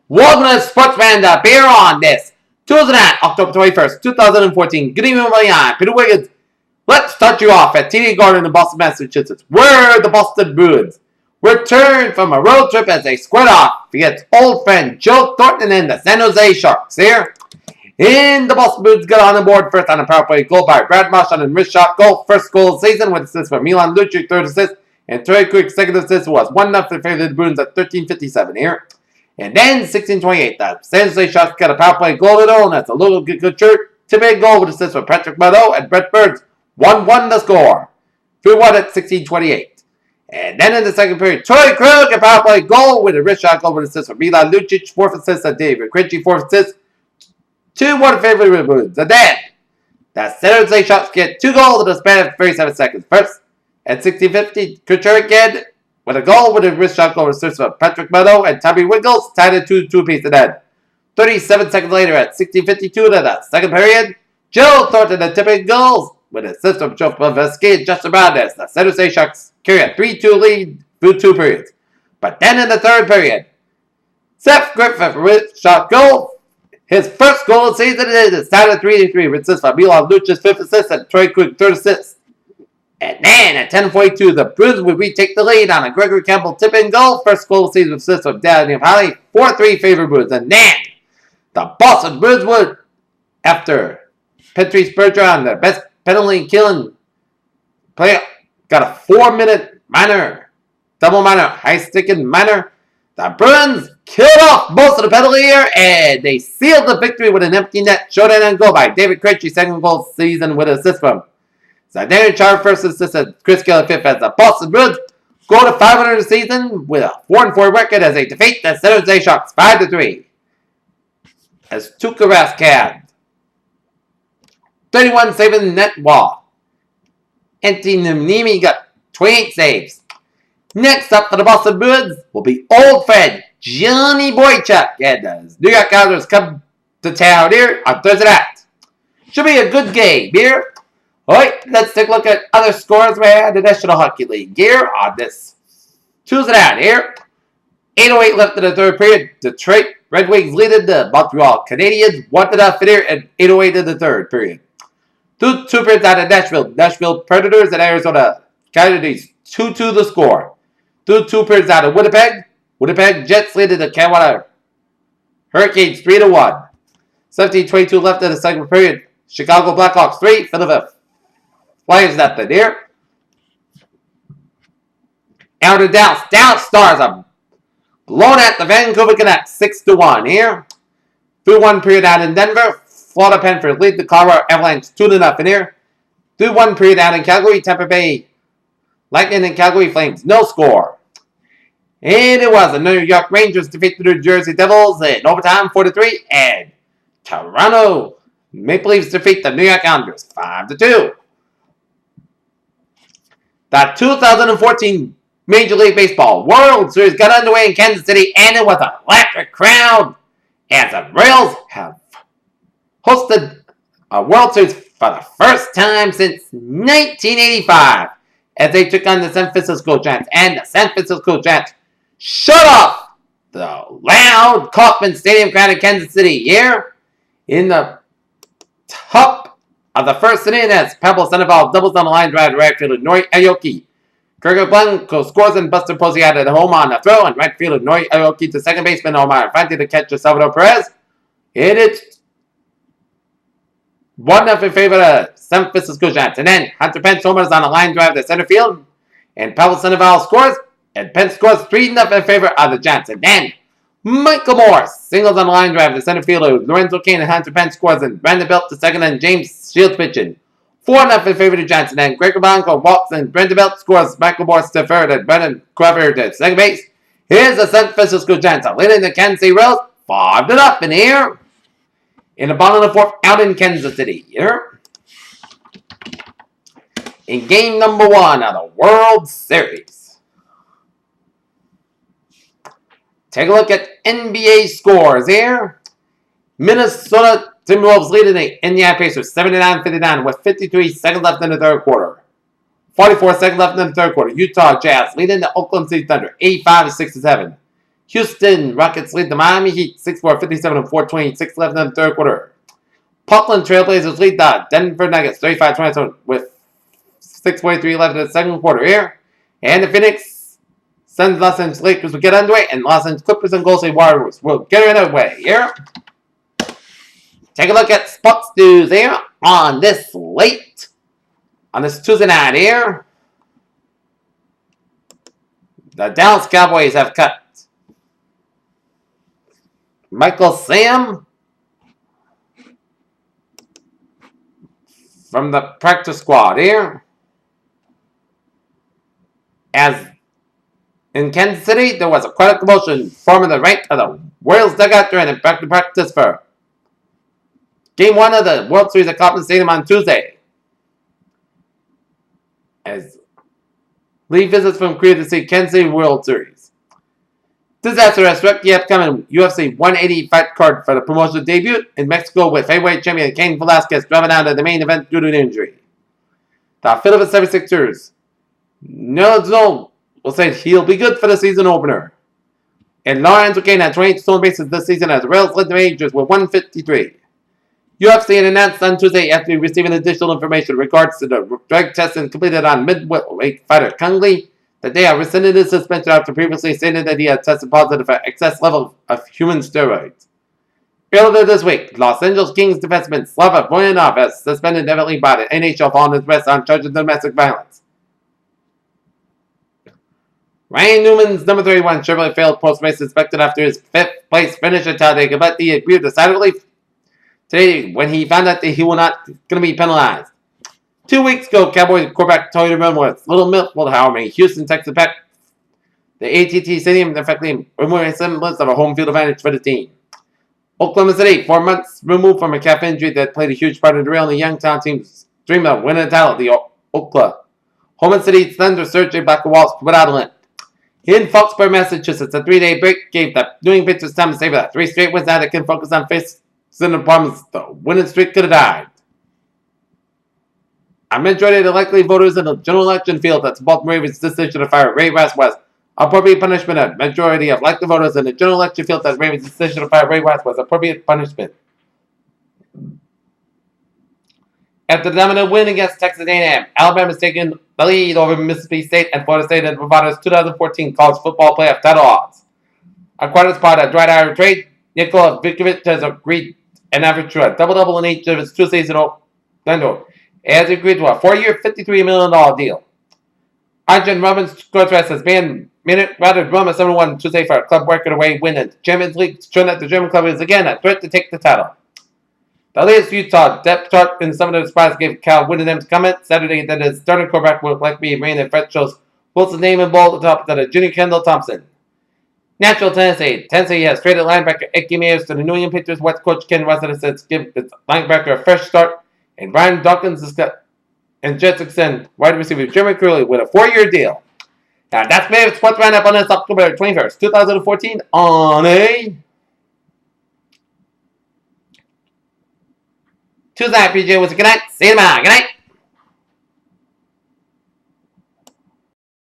Welcome to Sports Roundup here on this Tuesday night, October 21st, 2014. Good evening, everybody. Peter Wiggins. Let's start you off at TD Garden in Boston, Massachusetts, where the Boston Bruins returned from a road trip as they squared off against old friend Joe Thornton and the San Jose Sharks here. And the Boston Bruins got on the board first on a power play goal by Brad Marsh on a wrist shot goal. First goal of the season with assist from Milan Lucic, third assist. And Terry Quick, second assist was 1-0 in favor of the Bruins at 13:57 here. And then 16:28, the San Jose Sharks got a power play goal to goal, and that's a little good shirt. Two-man goal with assist from Patrick Marleau and Brett Burns. 1-1 the score. 3-1 at 16:28. And then in the second period, Troy Krug a power play goal with a wrist shot goal with assist from Milan Lucic, fourth assist at David Krejci, fourth assist. 2-1 in favor of the Bruins. And then the San Jose Sharks get 2 goals in the span of 37 seconds. First, at 16:50, Kutcher again with a goal with a wrist shot goal with assist from Patrick Marleau and Tommy Wiggins, tied at 2 apiece. And then 37 seconds later at 16:52 to the second period, Joe Thornton the tipping goals with an assist from Joe Pavelski and Justin Brown. The San Jose Sharks carry a 3-2 lead through 2 periods. But then in the third period, Seth Griffith wrist shot goal. His first goal of the season is tied at 3-3 with assist from Milan Lucic's fifth assist and Troy Quick third assist. And then at 10:42, the Bruins would retake the lead on a Gregory Campbell tip-in goal. First goal of the season with assist from Daniel Halley, 4-3 favor Bruins. And then the Boston Bruins would, after Patrice Bergeron, the best penalty killing player, got a 4-minute minor, double minor, high-sticking minor. The Bruins killed off most of the penalty here, and they sealed the victory with an empty net showdown and goal by David Krejci, second goal of the season with an assist from Daniel Char, first assist at Chris Keller, fifth, as the Boston Bruins go to 500 this season with a 4-4 record as they defeat the San Jose Sharks 5-3. As Tuukka Rask had 31 saving the net wall. Antti Niemi got 28 saves. Next up for the Boston Bruins will be old friend Johnny Boychuk, and the New York Islanders come to town here on Thursday night. Should be a good game here. Alright, let's take a look at other scores we had in the National Hockey League here on this Tuesday night here. 8:08 left in the third period. Detroit Red Wings leading the Montreal Canadiens 1-0 here at 8:08 in the third period. Two periods out of Nashville. Nashville Predators and Arizona Coyotes 2-2 the score. Two periods out of Winnipeg. Winnipeg Jets leading the Carolina Hurricanes 3-1. 17:22 left in the second period. Chicago Blackhawks 3, Philadelphia Flyers nothing here. Out of Dallas Stars are blown at the Vancouver Canucks 6-1 here. 3-1 period out in Denver. Florida Panthers lead the Colorado Avalanche 2-0 here. 3-1 period out in Calgary. Tampa Bay Lightning and Calgary Flames no score. And it was the New York Rangers defeat the New Jersey Devils in overtime 4-3. And Toronto Maple Leafs defeat the New York Islanders 5-2. The 2014 Major League Baseball World Series got underway in Kansas City, and it was an electric crowd as the Royals have hosted a World Series for the first time since 1985 as they took on the San Francisco Giants. And the San Francisco Giants shut off the loud Kauffman Stadium crowd in Kansas City here in the top of the first inning as Pablo Sandoval doubles on the line drive to right fielder Nori Aoki. Gregor Blanco scores and Buster Posey out at home on the throw, and right fielder Nori Aoki to second baseman Omar Infante to catcher Salvador Perez. And it's 1-0 in favor of the San Francisco Giants. And then Hunter Pence homers on a line drive to center field, and Pablo Sandoval scores, and Pence scores 3-0 in favor of the Giants. And then Michael Morris singles on the line drive to center fielder Lorenzo Cain, and Hunter Pence scores, and Brandon Belt to second, and James Shields pitching 4-0 in favor of the Giants. And then Gregor Blanco walks, and Brandon Belt scores. Michael Morris to third, and Brendan Crawford to second base. Here's the San Francisco Giants leading the Kansas City Royals 5-0 here in the bottom of the fourth out in Kansas City here in game number 1 of the World Series. Take a look at NBA scores here. Minnesota Timberwolves leading the Indiana Pacers 79-59 with 53 seconds left in the third quarter. 44 seconds left in the third quarter. Utah Jazz leading the Oklahoma City Thunder 85-67. Houston Rockets lead the Miami Heat 6-4, 57-4, 26 left in the third quarter. Portland Trailblazers lead the Denver Nuggets 35-27 with 6:43 left in the second quarter here. And the Phoenix Suns Los Angeles Lakers will get underway, and Los Angeles Clippers and Golden State Warriors will get underway here. Take a look at sports news here on this Tuesday night here. The Dallas Cowboys have cut Michael Sam from the practice squad here. As in Kansas City, there was quite a commotion forming the rank of the Royals dugout during the practice for Game 1 of the World Series at Kauffman Stadium on Tuesday. As Lee visits from Korea to see Kansas City World Series. Disaster has struck the upcoming UFC 180 fight card for the promotional debut in Mexico with heavyweight champion Cain Velasquez dropping out of the main event due to an injury. The Philadelphia 76ers will say he'll be good for the season opener. And Lawrence O'Kane had 28 stolen bases this season as the Royals led the majors with 153. UFC announced on Tuesday after receiving additional information in regards to the drug testing completed on middleweight fighter Kung Lee that they have rescinded his suspension after previously stating that he had tested positive for excess level of human steroids. Earlier this week, Los Angeles Kings defenseman Slava Voyanov has suspended indefinitely by the NHL following his arrest on charges of domestic violence. Ryan Newman's number 31 Chevrolet failed post-race inspected after his 5th place finish at Talladega, but he appeared decidedly today when he found out that he will not going to be penalized. 2 weeks ago, Cowboys quarterback Tony Romo with Little Milk will, however, Houston, Texas back the AT&T Stadium, effectively removing a semblance of a home field advantage for the team. Oklahoma City, 4 months removed from a calf injury that played a huge part in derailing the Youngstown team's dream of winning the title, the Oklahoma City Thunder Sergei Bakowalski without a limp. In Foxborough, Massachusetts, a 3-day break gave the New England Patriots time to save that 3 straight wins now they can focus on facing the problems the winning streak could have died. A majority of the likely voters in the general election feel that the Baltimore Ravens' decision to fire Ray Rice was appropriate punishment. A majority of likely voters in the general election feel that Ravens' decision to fire Ray Rice was appropriate punishment. After the dominant win against Texas A&M, Alabama's taken the lead over Mississippi State and Florida State in Nevada's 2014 college football playoff title odds. According to part of Dwight Howard trade, Nikola Vukovic has agreed an average to a double-double in each of his 2 seasons in Orlando. He has agreed to a 4-year, $53 million deal. Arjun Robbins' contract has been rather Roma 7-1 Tuesday for a club record away win in the Champions League, showing that the German club is again a threat to take the title. The latest Utah depth chart in some of the spots gave Cal Whittingham's comment Saturday that his starting quarterback will likely remain in front shows Wilson's name and bold at the top of the junior Kendall Thompson. Natural Tennessee. Tennessee has traded linebacker Ike Mayers to the New England Patriots. West coach Ken Russell says give its linebacker a fresh start. And Brian Dawkins is got and Jets extend wide receiver Jeremy Curley with a 4-year deal. Now that's my sports roundup on this October 21st, 2014 on a Tuesday. PJ was a good night. See you tomorrow. Good night.